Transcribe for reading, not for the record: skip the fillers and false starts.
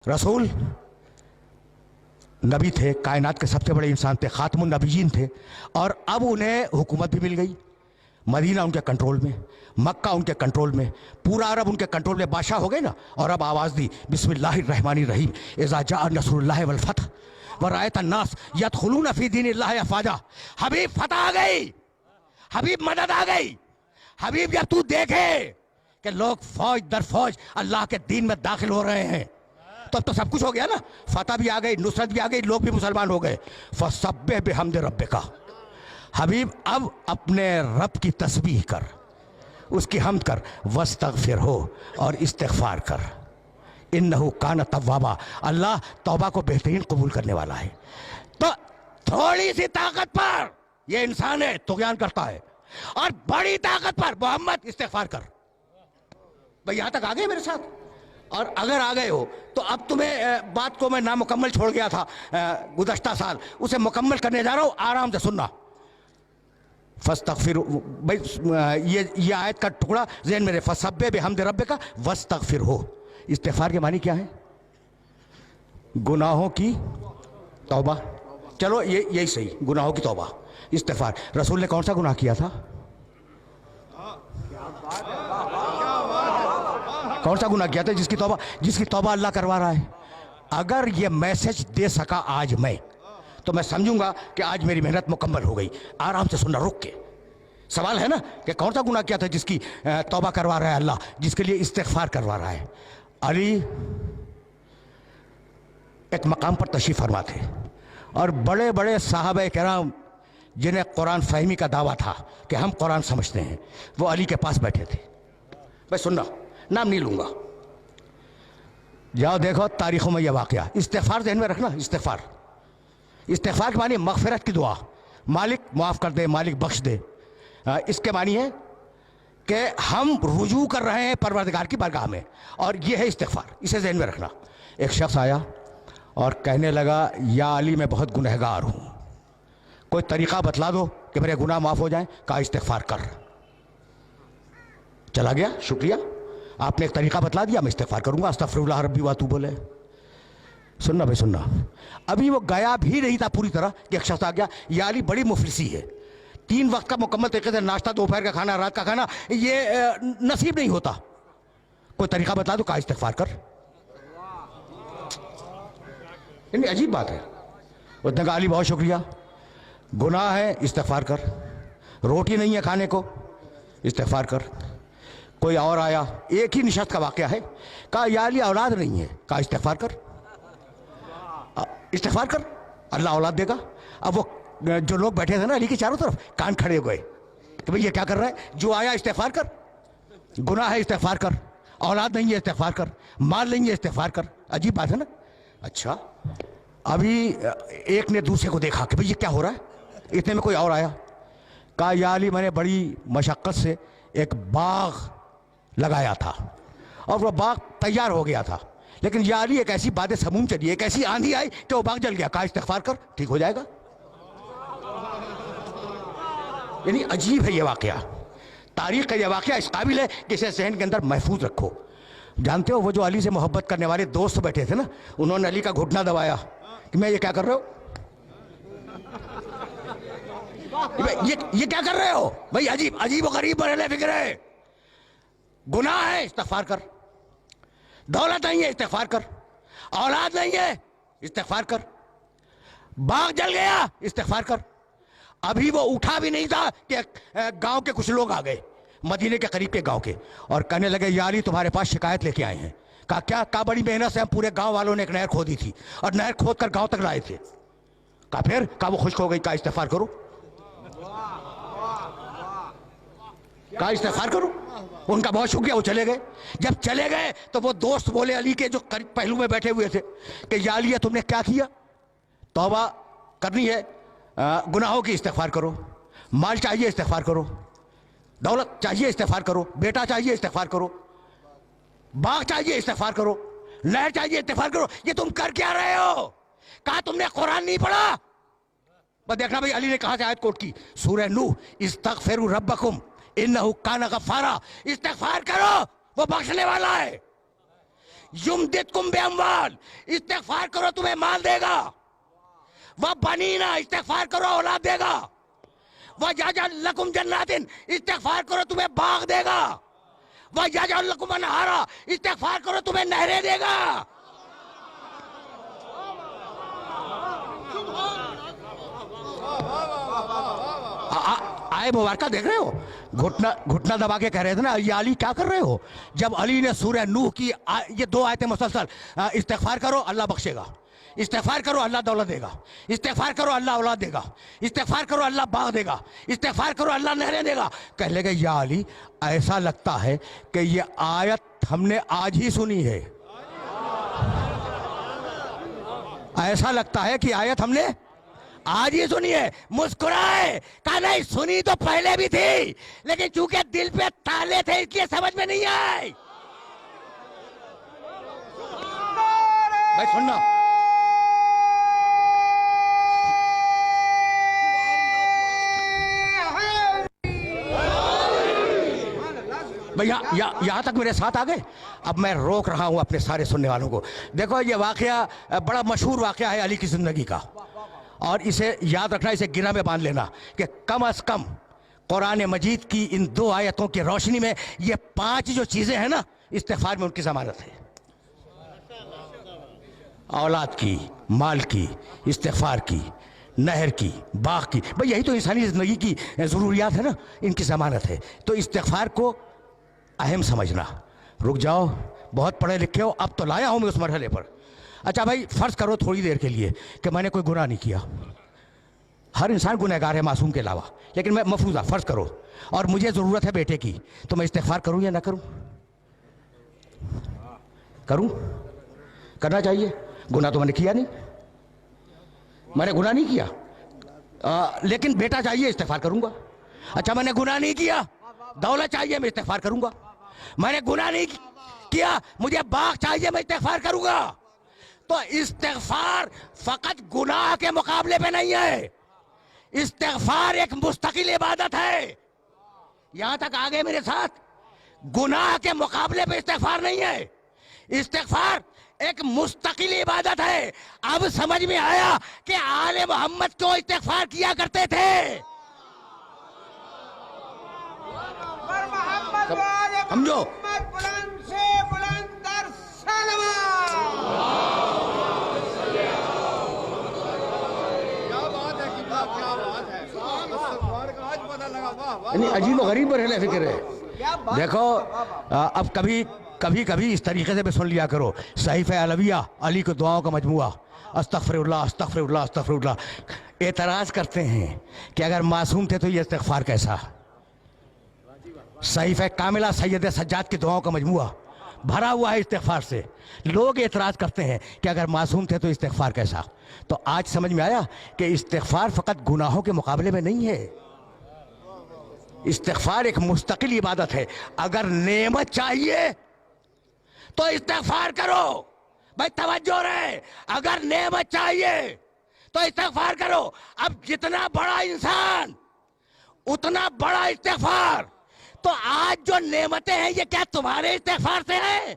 रसूल नबी थे, कायनात के सबसे बड़े इंसान थे, खातमुन नबीयीन थे, और अब उन्हें हुकूमत भी मिल गई। मदीना उनके कंट्रोल में, मक्का उनके कंट्रोल में, पूरा अरब उनके कंट्रोल में, बादशाह हो गए ना। और अब आवाज़ दी बिस्मिल्लाहिर्रहमानिर्रहीम, इज़ा जाअ नस्रुल्लाहि वल फतह व रअयत अन्नास यदखुलून फी दीनिल्लाहि अफ़वाजा। हबीब फतह आ गई, हबीब मदद आ गई। हबीब जब तू देखे कि लोग फौज दर फौज अल्लाह के दीन में दाखिल हो रहे हैं, तब तो सब कुछ हो गया ना। फतह भी आ गई, नुसरत भी आ गई, लोग भी मुसलमान हो गए। फसब्बिह बिहम्दि रब्बिका। हबीब अब अपने रब की तस्बीह कर, उसकी हम्द कर, वस्तगफिर हो और इस्तिगफार कर, इन्नहु कान तव्वाबा। अल्लाह तौबा को बेहतरीन कबूल करने वाला है। तो थोड़ी सी ताकत पर ये इंसान है, तुग़यान करता है, और बड़ी ताकत पर मोहम्मद इस्तिगफार कर। भाई यहां तक आ गए मेरे साथ? और अगर आ गए हो तो अब तुम्हें बात को मैं नामुकम्मल छोड़ गया था गुज़श्ता साल, उसे मुकम्मल करने जा रहा हूं, आराम से सुनना। फस्तगफिर, भाई ये आयत का टुकड़ा ज़हन में रहे। फसब्बिह बिहम्दि रब्बिका वस्तगफिर हो। इस्तिगफार के मानी क्या है? गुनाहों की तौबा। चलो ये यही सही, गुनाहों की तौबा, इस्तिगफार। रसूल ने कौन सा गुनाह किया था? कौन सा गुनाह किया था जिसकी तौबा अल्लाह करवा रहा है? अगर ये मैसेज दे सका आज मैं, तो मैं समझूंगा कि आज मेरी मेहनत मुकम्मल हो गई। आराम से सुनना, रुक के। सवाल है ना कि कौन सा गुनाह किया था जिसकी तौबा करवा रहा है अल्लाह, जिसके लिए इस्तिगफार करवा रहा है? अली एक मकाम पर तशरीफ फरमा थे, और बड़े बड़े साहबे किराम जिन्हें कुरान फहमी का दावा था कि हम कुरान समझते हैं, वो अली के पास बैठे थे। भाई सुनना, नाम नहीं लूंगा, जाओ देखो तारीखों में यह वाकया। इस्तिगफार ध्यान में रखना। इस्तिगफार के मानी मगफिरत की दुआ, मालिक माफ़ कर दे, मालिक बख्श दे। इसके मानी है कि हम रुजू कर रहे हैं परवरदिगार की बारगाह में, और यह है इस्तिगफार। इसे ध्यान में रखना। एक शख्स आया और कहने लगा, या अली मैं बहुत गुनहगार हूँ, कोई तरीक़ा बतला दो कि मेरे गुनाह माफ़ हो जाएं। कहा इस्तिगफार कर। चला गया, शुक्रिया, आपने एक तरीक़ा बतला दिया, मैं इस्तिगफार करूँगा, अस्तगफिरुल्लाह रब्बी व अतूबु इलैह। सुनना भाई सुनना, अभी वो गया भी नहीं था पूरी तरह कि एक शख्स आ गया, या अली बड़ी मुफलिसी है, 3 वक्त का मुकम्मल तरीके से नाश्ता, दोपहर का खाना, रात का खाना ये नसीब नहीं होता, कोई तरीक़ा बता दो। कहा इस्तिगफार कर। यानी अजीब बात है। उसने कहा अली बहुत शुक्रिया, गुनाह है, इस्तिगफार कर। रोटी नहीं है खाने को, इस्तिगफार कर। कोई और आया, एक ही निशस्त का वाक़या है। कहा या अली औलाद नहीं है। कहा इस्तिगफार कर, इस्तिगफार कर, अल्लाह औलाद देगा। अब वो जो लोग बैठे थे ना अली के चारों तरफ, कान खड़े हो गए कि भाई ये क्या कर रहा है? जो आया इस्तिगफार कर, गुनाह है इस्तिगफार कर, औलाद नहीं है इस्तिगफार कर, माल नहीं है इस्तिगफार कर। अजीब बात है ना। अच्छा, अभी एक ने दूसरे को देखा कि भाई ये क्या हो रहा है। इतने में कोई और आया, कहा या अली मैंने बड़ी मशक्क़त से एक बाग लगाया था, और वह बाग तैयार हो गया था, लेकिन या अली एक ऐसी बात समूम चली, एक ऐसी आंधी आई कि वो बाग जल गया। कहा इस्तिगफार कर, ठीक हो जाएगा। यानी अजीब है ये वाकया, तारीख का ये वाकया इस काबिल है कि इसे ज़हन के अंदर महफूज रखो। जानते हो वो जो अली से मोहब्बत करने वाले दोस्त बैठे थे ना, उन्होंने अली का घुटना दबाया कि मैं ये क्या कर रहे हो, ये क्या कर रहे हो भाई? अजीब अजीब और गरीब बने फिक्र है। गुनाह है, इस्तिगफार कर। दौलत नहीं है, इस्तिगफार कर। औलाद नहीं है, इस्तिगफार कर। बाग जल गया, इस्तिगफार कर। अभी वो उठा भी नहीं था कि गांव के कुछ लोग आ गए, मदीने के करीब के गांव के, और कहने लगे या अली तुम्हारे पास शिकायत लेके आए हैं। कहा क्या? कहा बड़ी मेहनत से हम पूरे गांव वालों ने एक नहर खोदी थी, और नहर खोद कर गांव तक लाए थे। कहा फिर? कहा वो खुश्क हो गई। कहा इस्तिगफार करो। कहा इस्तिगफार करो। उनका बहुत शुक्रिया, वो चले गए। जब चले गए तो वो दोस्त बोले अली के जो करीब पहलू में बैठे हुए थे कि या अली तुमने क्या किया? तौबा करनी है, गुनाहों की, इस्तिगफार करो। माल चाहिए, इस्तिगफार करो। दौलत चाहिए, इस्तिगफार करो। बेटा चाहिए, इस्तिगफार करो। बाग चाहिए, इस्तिगफार करो। नहर चाहिए, इस्तिगफार करो। ये तुम कर क्या रहे हो? कहा तुमने कुरान नहीं पढ़ा? बस देखना भाई अली ने कहा से आयत कोट की, सूरह नूह, इस्तगफिरू रब्बकुम इन्नहु काना गफ्फारा। इस्तिगफार करो, वो बख्शने वाला है। युमदिदकुम बिअम्वाल, इस्तिगफार करो तुम्हें माल देगा। वह बनीना, इस्तिगफार करो औलाद देगा। वह यजअल लकुम जन्नातिन, इस्तिगफार करो तुम्हें बाग देगा। वह यजअल लकुम अनहारा, इस्तिगफार करो तुम्हें नहरें देगा। आए मुबारका देख रहे हो, घुटना घुटना दबा के कह रहे थे ना, ये अली क्या कर रहे हो? जब अली ने सूरह नूह की ये 2 आयतें मुसलसल, इस्तिगफार करो अल्लाह बख्शेगा, इस्तिगफार करो अल्लाह दौलत देगा, इस्तिगफार करो अल्लाह औलाद देगा, इस्तिगफार करो अल्लाह बाग देगा, इस्तिगफार करो अल्लाह नहरें देगा। कह लगे या अली, ऐसा लगता है कि ये आयत हमने आज ही सुनी है। ऐसा लगता है कि आयत हमने आज ही सुनी है। मुस्कुराए, कहा नहीं सुनी तो पहले भी थी, लेकिन चूंकि दिल पे ताले थे इसलिए समझ में नहीं आई। भाई सुनना, भैया यहां तक मेरे साथ आ गए। अब मैं रोक रहा हूं अपने सारे सुनने वालों को। देखो ये वाकया बड़ा मशहूर वाकया है अली की जिंदगी का, और इसे याद रखना, इसे गिरा में बांध लेना कि कम अज कम कुरान मजीद की इन 2 आयतों की रोशनी में ये 5 जो चीजें हैं ना, इस्तिगफार में उनकी जमानत है। औलाद की, माल की, इस्तिगफार की, नहर की, बाग की, भाई यही तो इंसानी जिंदगी की जरूरियात है ना, इनकी जमानत है। तो इस्तिगफार को अहम समझना। रुक जाओ, बहुत पढ़े लिखे हो, अब तो लाया हूं मैं उस मरहले पर। अच्छा भाई, फर्ज करो थोड़ी देर के लिए कि मैंने कोई गुनाह नहीं किया। हर इंसान गुनहगार है मासूम के अलावा, लेकिन मैं मफरूजा फर्ज करो, और मुझे जरूरत है बेटे की, तो मैं इस्तिगफार करूं या ना करूं? करूं? करना चाहिए। गुनाह तो मैंने किया नहीं, मैंने गुनाह नहीं किया, लेकिन बेटा चाहिए, इस्तिगफार करूंगा। अच्छा मैंने गुनाह नहीं किया, दौलत चाहिए, मैं इस्तिगफार करूंगा। मैंने गुनाह नहीं किया, मुझे बाग चाहिए, मैं इस्तिगफार करूंगा। तो इस्तिगफार फकत गुनाह के मुकाबले पे नहीं है, इस्तिगफार एक मुस्तकिल इबादत है। यहां तक आ गए मेरे साथ? गुनाह के मुकाबले पे इस्तिगफार नहीं है, इस्तिगफार एक मुस्तकिल इबादत है। अब समझ में आया कि आले मोहम्मद क्यों इस्तिगफार किया करते थे। समझो, बुलंद से बुलंद तर नहीं, अजीब व गरीब बरहले फिक्र है। देखो अब कभी कभी इस तरीके से भी सुन लिया करो, सहीफ़े अलविया, अली को दुआओं का मजमुआ, अस्तगफिरुल्लाह अस्तगफिरुल्लाह अस्तगफिरुल्लाह। एतराज करते हैं कि अगर मासूम थे तो ये इस्तिगफार कैसा? सहीफ़े कामिला सैयद सज्जाद की दुआओं का मजमुआ भरा हुआ है इस्तिगफार से। लोग एतराज करते हैं कि अगर मासूम थे तो इस्तिगफार कैसा? तो आज समझ में आया कि इस्तिगफार फकत गुनाहों के मुकाबले में नहीं है, इस्तिगफार एक मुस्तकिल इबादत है। अगर नेमत चाहिए तो इस्तिगफार करो, भाई तवज्जो रहे, अगर नेमत चाहिए तो इस्तिगफार करो। अब जितना बड़ा इंसान उतना बड़ा इस्तिगफार। तो आज जो नेमतें हैं ये क्या तुम्हारे इस्तिगफार से हैं?